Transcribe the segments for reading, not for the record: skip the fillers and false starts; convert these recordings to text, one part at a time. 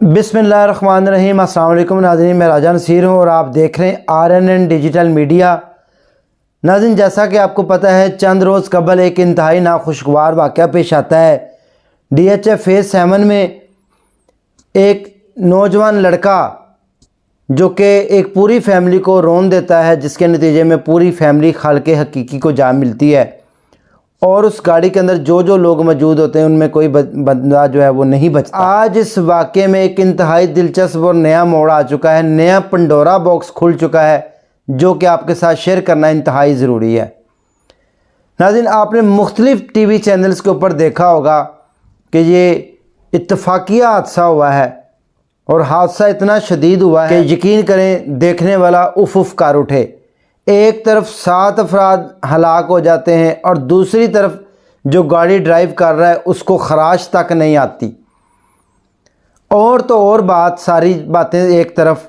बिस्मिल्लाहिर्रहमानिर्रहीम। अस्सलाम वालेकुम नाज़रीन, मैं राजा नसीर हूँ और आप देख रहे हैं RNN डिजिटल मीडिया। नाज़रीन, जैसा कि आपको पता है, चंद रोज़ कबल एक इंतहाई नाखुशगवार वाक़या पेश आता है। DHF फेज़ 7 में एक नौजवान लड़का जो कि एक पूरी फैमिली को रोन देता है, जिसके नतीजे में पूरी फैमिली खालिक़े हकीकी को जा मिलती है और उस गाड़ी के अंदर जो जो लोग मौजूद होते हैं उनमें कोई बंदा जो है वो नहीं बचता। आज इस वाक़े में एक इंतहाई दिलचस्प और नया मोड़ आ चुका है, नया पंडोरा बॉक्स खुल चुका है, जो कि आपके साथ शेयर करना इंतहाई ज़रूरी है। नाज़रीन, आपने मुख्तलिफ TV चैनल्स के ऊपर देखा होगा कि ये इत्तफाकिया हादसा हुआ है और हादसा इतना शदीद हुआ है कि यकीन करें देखने वाला उफ उफ कर उठे। एक तरफ 7 अफराद हलाक हो जाते हैं और दूसरी तरफ जो गाड़ी ड्राइव कर रहा है उसको खराश तक नहीं आती। और तो और बात, सारी बातें एक तरफ,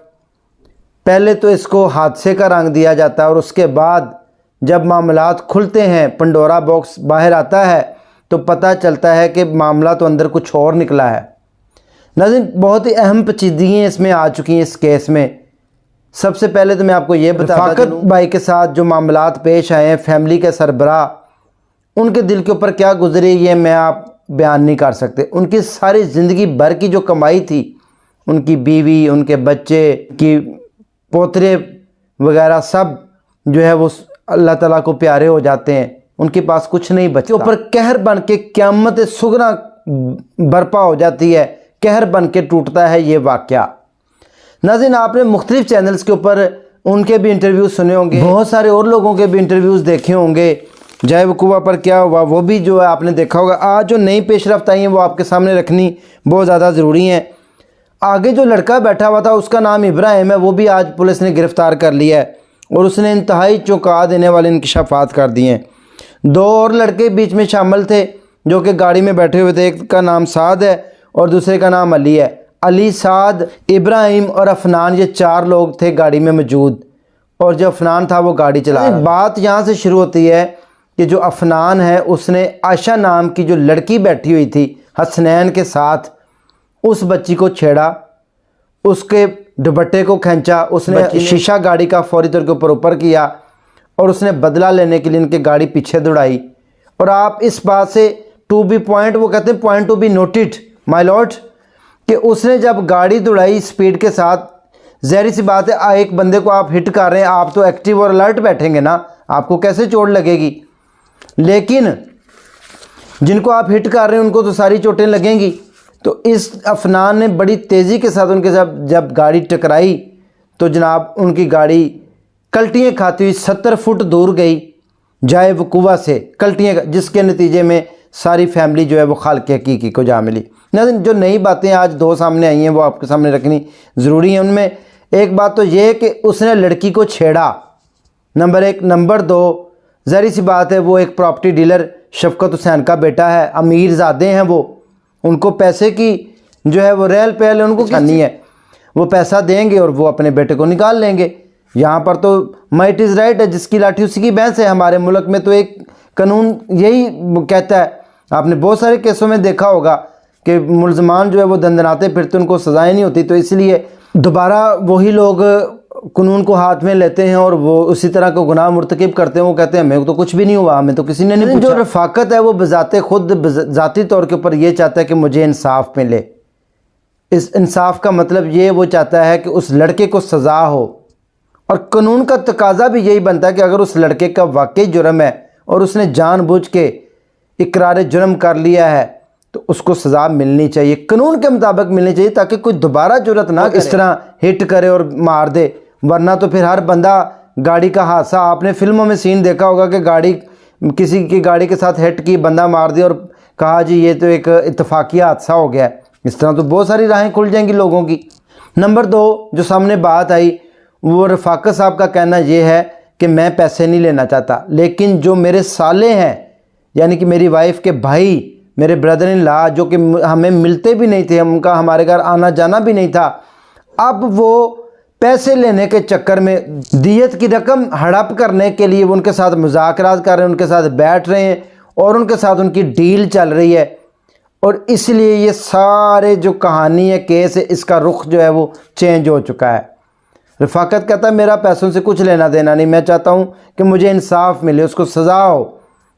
पहले तो इसको हादसे का रंग दिया जाता है और उसके बाद जब मामलात खुलते हैं, पंडोरा बॉक्स बाहर आता है, तो पता चलता है कि मामला तो अंदर कुछ और निकला है। नाज़रीन, बहुत ही अहम पेचीदगियाँ इसमें आ चुकी हैं इस केस में। सबसे पहले तो मैं आपको ये बताता चलूं, भाई के साथ जो मामलात पेश आए हैं, फैमिली के सरबराह, उनके दिल के ऊपर क्या गुजरे ये मैं आप बयान नहीं कर सकते। उनकी सारी ज़िंदगी भर की जो कमाई थी, उनकी बीवी, उनके बच्चे, की पोतरे वगैरह सब जो है वो अल्लाह ताला को प्यारे हो जाते हैं, उनके पास कुछ नहीं बचता। ऊपर कहर बन के क़यामत सुगरा बर्पा हो जाती है, कहर बन के टूटता है ये वाक़या। नाज़रीन, आपने मुख्तलिफ चैनल्स के ऊपर उनके भी इंटरव्यूज़ सुने होंगे, बहुत सारे और लोगों के भी इंटरव्यूज़ देखे होंगे। जाए वकूआ पर क्या हुआ वो भी जो है आपने देखा होगा। आज जो नई पेशरफ्त आई हैं वो आपके सामने रखनी बहुत ज़्यादा ज़रूरी है। आगे जो लड़का बैठा हुआ था उसका नाम इब्राहिम है, वो भी आज पुलिस ने गिरफ़्तार कर लिया है और उसने इंतहाई चौंका देने वाले इंकशाफात कर दिए हैं। 2 और लड़के बीच में शामिल थे जो कि गाड़ी में बैठे हुए थे। एक का नाम साद है और दूसरे का नाम अली है। अली, साद, इब्राहिम और अफनान, ये 4 लोग थे गाड़ी में मौजूद और जो अफनान था वो गाड़ी चला रहा। बात यहाँ से शुरू होती है कि जो अफनान है उसने आयशा नाम की जो लड़की बैठी हुई थी हसनैन के साथ, उस बच्ची को छेड़ा, उसके दुपट्टे को खींचा, उसने शीशा गाड़ी का फौरी तौर के ऊपर किया और उसने बदला लेने के लिए इनकी गाड़ी पीछे दौड़ाई। और आप इस बात से टू बी पॉइंट, वो कहते हैं point to be noted my Lord, कि उसने जब गाड़ी दौड़ाई स्पीड के साथ, ज़ाहिर सी बात है एक बंदे को आप हिट कर रहे हैं, आप तो एक्टिव और अलर्ट बैठेंगे ना, आपको कैसे चोट लगेगी। लेकिन जिनको आप हिट कर रहे हैं उनको तो सारी चोटें लगेंगी। तो इस अफनान ने बड़ी तेज़ी के साथ उनके साथ जब गाड़ी टकराई तो जनाब उनकी गाड़ी कल्टियाँ खाती हुई 70 फुट दूर गई जाए वकूआ से, कल्टियाँ, जिसके नतीजे में सारी फैमिली जो है वो खालिक़े हकीकी को जा मिली। नाज़रीन, जो नई बातें आज 2 सामने आई हैं वो आपके सामने रखनी ज़रूरी है। उनमें एक बात तो ये है कि उसने लड़की को छेड़ा, नंबर 1। नंबर 2, ज़ाहिर सी बात है वो एक प्रॉपर्टी डीलर शफ़कत हुसैन का बेटा है, अमीर ज़ादे हैं वो, उनको पैसे की जो है वो रेल पहले उनको करनी है, वो पैसा देंगे और वो अपने बेटे को निकाल लेंगे। यहाँ पर तो माइट इज़ राइट है, जिसकी लाठी उसी की भैंस है। हमारे मुल्क में तो एक कानून यही कहता है। आपने बहुत सारे केसों में देखा होगा कि मुल्ज़मान जो है वो दंदनाते फिरते, उनको सज़ाएं नहीं होती, तो इसलिए दोबारा वही लोग कानून को हाथ में लेते हैं और वो उसी तरह का गुनाह मुर्तकिब करते हैं। वो कहते हैं हमें तो कुछ भी नहीं हुआ, हमें तो किसी ने नहीं पूछा। जो रफ़ाकत है वो बज़ाते खुद ज़ाती तौर के ऊपर ये चाहता है कि मुझे इंसाफ मिले। इस इंसाफ का मतलब ये वो चाहता है कि उस लड़के को सज़ा हो, और कानून का तकाजा भी यही बनता है कि अगर उस लड़के का वाकई जुर्म है और उसने जानबूझ के इकरार जुर्म कर लिया है तो उसको सज़ा मिलनी चाहिए, कानून के मुताबिक मिलनी चाहिए, ताकि कोई दोबारा जुर्रत ना इस तरह हिट करे और मार दे। वरना तो फिर हर बंदा, गाड़ी का हादसा, आपने फिल्मों में सीन देखा होगा कि गाड़ी, किसी की गाड़ी के साथ हिट की, बंदा मार दिया और कहा जी ये तो एक इत्तफाकिया हादसा हो गया। इस तरह तो बहुत सारी राहें खुल जाएंगी लोगों की। नंबर 2 जो सामने बात आई, वो रफ़ाकत साहब का कहना ये है कि मैं पैसे नहीं लेना चाहता, लेकिन जो मेरे साले हैं, यानी कि मेरी वाइफ के भाई, मेरे ब्रदर इन लॉ, जो कि हमें मिलते भी नहीं थे, उनका हमारे घर आना जाना भी नहीं था, अब वो पैसे लेने के चक्कर में दियत की रकम हड़प करने के लिए वो उनके साथ मुज़ाकरात कर रहे हैं, उनके साथ बैठ रहे हैं और उनके साथ उनकी डील चल रही है। और इसलिए ये सारे जो कहानी है, केस है, इसका रुख जो है वो चेंज हो चुका है। रफ़ाकत कहता है मेरा पैसों से कुछ लेना देना नहीं, मैं चाहता हूँ कि मुझे इंसाफ मिले, उसको सज़ा हो,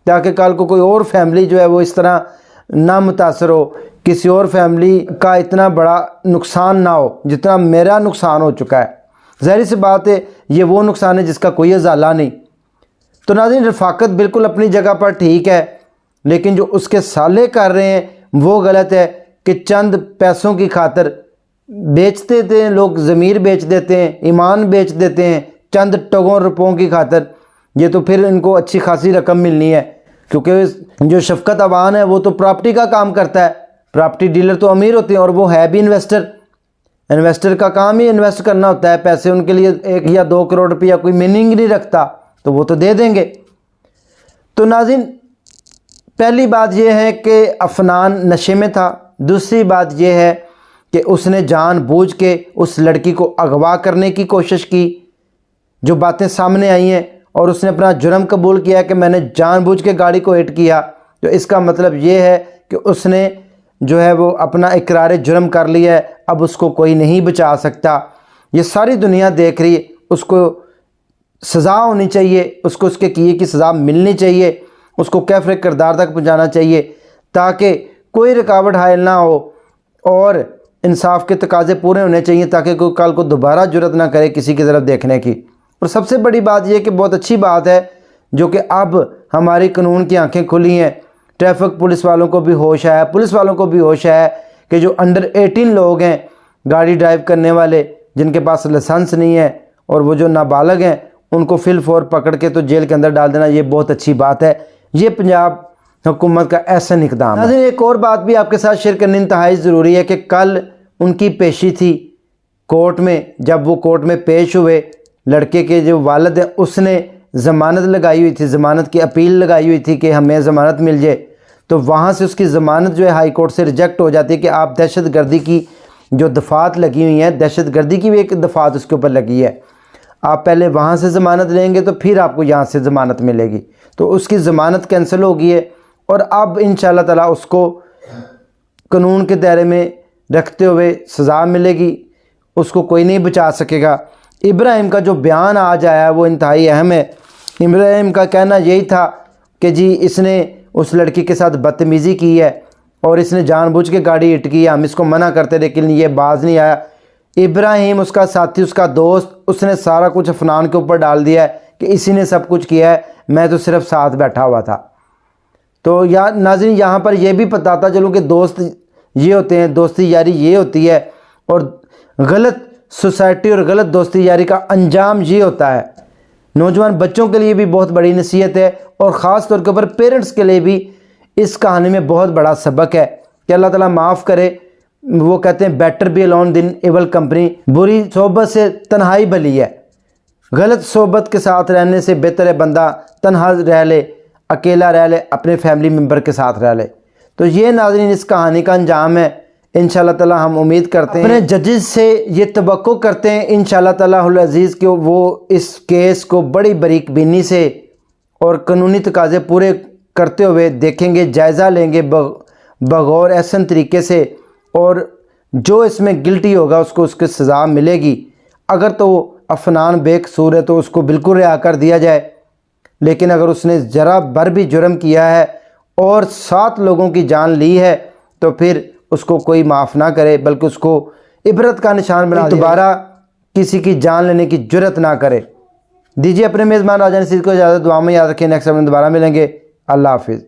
ताकि कल को कोई और फैमिली जो है वो इस तरह ना मुतासर हो, किसी और फैमिली का इतना बड़ा नुकसान ना हो जितना मेरा नुकसान हो चुका है। ज़ाहिर सी बात है ये वो नुकसान है जिसका कोई अज़ाला नहीं। तो नाज़रीन, रफ़ाकत बिल्कुल अपनी जगह पर ठीक है, लेकिन जो उसके साले कर रहे हैं वो गलत है कि चंद पैसों की खातर बेच देते हैं लोग, ज़मीर बेच देते हैं, ईमान बेच देते हैं चंद टगों रुपयों की खातर। ये तो फिर इनको अच्छी खासी रकम मिलनी है, क्योंकि जो शफकत अवान है वो तो प्रॉपर्टी का काम करता है, प्रॉपर्टी डीलर तो अमीर होते हैं और वो है भी इन्वेस्टर। इन्वेस्टर का काम ही इन्वेस्ट करना होता है, पैसे उनके लिए 1 या 2 करोड़ रुपया कोई मीनिंग नहीं रखता, तो वो तो दे देंगे। तो नाज़रीन, पहली बात यह है कि अफनान नशे में था। दूसरी बात यह है कि उसने जानबूझ के उस लड़की को अगवा करने की कोशिश की, जो बातें सामने आई हैं, और उसने अपना जुर्म कबूल किया कि मैंने जानबूझ के गाड़ी को हिट किया। तो इसका मतलब ये है कि उसने जो है वो अपना इकरार जुर्म कर लिया है, अब उसको कोई नहीं बचा सकता। ये सारी दुनिया देख रही है, उसको सज़ा होनी चाहिए, उसको उसके किए की सज़ा मिलनी चाहिए, उसको कैफ़रे किरदार तक पहुँचाना चाहिए, ताकि कोई रुकावट हायल ना हो और इंसाफ के तकाज़े पूरे होने चाहिए, ताकि कोई कल को दोबारा जुर्रत ना करे किसी की तरफ देखने की। और सबसे बड़ी बात यह कि बहुत अच्छी बात है जो कि अब हमारी कानून की आंखें खुली हैं, ट्रैफिक पुलिस वालों को भी होश आया, पुलिस वालों को भी होश आया कि जो अंडर 18 लोग हैं गाड़ी ड्राइव करने वाले, जिनके पास लाइसेंस नहीं है, और वो जो नाबालग हैं उनको फिल फोर पकड़ के तो जेल के अंदर डाल देना, ये बहुत अच्छी बात है। ये पंजाब हुकूमत का ऐसा इक़दाम है। एक और बात भी आपके साथ शेयर करनी इंतहाई ज़रूरी है कि कल उनकी पेशी थी कोर्ट में। जब वो कोर्ट में पेश हुए, लड़के के जो वालिद हैं उसने ज़मानत लगाई हुई थी, ज़मानत की अपील लगाई हुई थी कि हमें ज़मानत मिल जाए। तो वहाँ से उसकी ज़मानत जो है हाई कोर्ट से रिजेक्ट हो जाती है कि आप दहशत गर्दी की जो दफ़ात लगी हुई हैं, दहशत गर्दी की भी एक दफ़ात उसके ऊपर लगी है, आप पहले वहाँ से ज़मानत लेंगे तो फिर आपको यहाँ से ज़मानत मिलेगी। तो उसकी ज़मानत कैंसिल हो गई है और अब इंशाअल्लाह ताला उसको कानून के दायरे में रखते हुए सज़ा मिलेगी, उसको कोई नहीं बचा सकेगा। इब्राहिम का जो बयान आज आया है वो इंतहाई अहम है। इब्राहिम का कहना यही था कि जी इसने उस लड़की के साथ बदतमीज़ी की है और इसने जानबूझ के गाड़ी हिट की है, हम इसको मना करते लेकिन ये बाज नहीं आया। इब्राहिम, उसका साथी, उसका दोस्त, उसने सारा कुछ अफनान के ऊपर डाल दिया है कि इसी ने सब कुछ किया है, मैं तो सिर्फ साथ बैठा हुआ था। तो यार नाज़रीन, यहाँ पर यह भी बताता चलूँ कि दोस्त ये होते हैं, दोस्ती यारी ये होती है, और गलत सोसाइटी और गलत दोस्ती यारी का अंजाम ये होता है। नौजवान बच्चों के लिए भी बहुत बड़ी नसीहत है और ख़ास तौर के ऊपर पेरेंट्स के लिए भी इस कहानी में बहुत बड़ा सबक है कि अल्लाह ताला माफ़ करे। वो कहते हैं बेटर बी अलोन दिन एवल कंपनी, बुरी सोहबत से तन्हाई भली है। गलत सोहबत के साथ रहने से बेहतर है बंदा तन्हा रह ले, अकेला रह ले, अपने फैमिली मेम्बर के साथ रह ले। तो ये नाज़रीन इस कहानी का अंजाम है। इंशाअल्लाह ताला हम उम्मीद करते हैं, अपने जजेस से ये तवक्को करते हैं इंशाअल्लाह ताला हुल अज़ीज़ कि वो इस केस को बड़ी बारीकबीनी से और कानूनी तकाज़े पूरे करते हुए देखेंगे, जायज़ा लेंगे बगौर एहसन तरीके से, और जो इसमें गिल्टी होगा उसको उसकी सज़ा मिलेगी। अगर तो अफनान बेकसूर है तो उसको बिल्कुल रिहा कर दिया जाए, लेकिन अगर उसने ज़रा भर भी जुर्म किया है और 7 लोगों की जान ली है तो फिर उसको कोई माफ़ ना करे, बल्कि उसको इबरत का निशान बना दोबारा किसी की जान लेने की जुर्रत ना करे। दीजिए अपने मेज़बान राजा नसीर को इजाज़त, दुआ में याद रखें। नेक्स्ट टाइम दोबारा मिलेंगे। अल्लाह हाफिज़।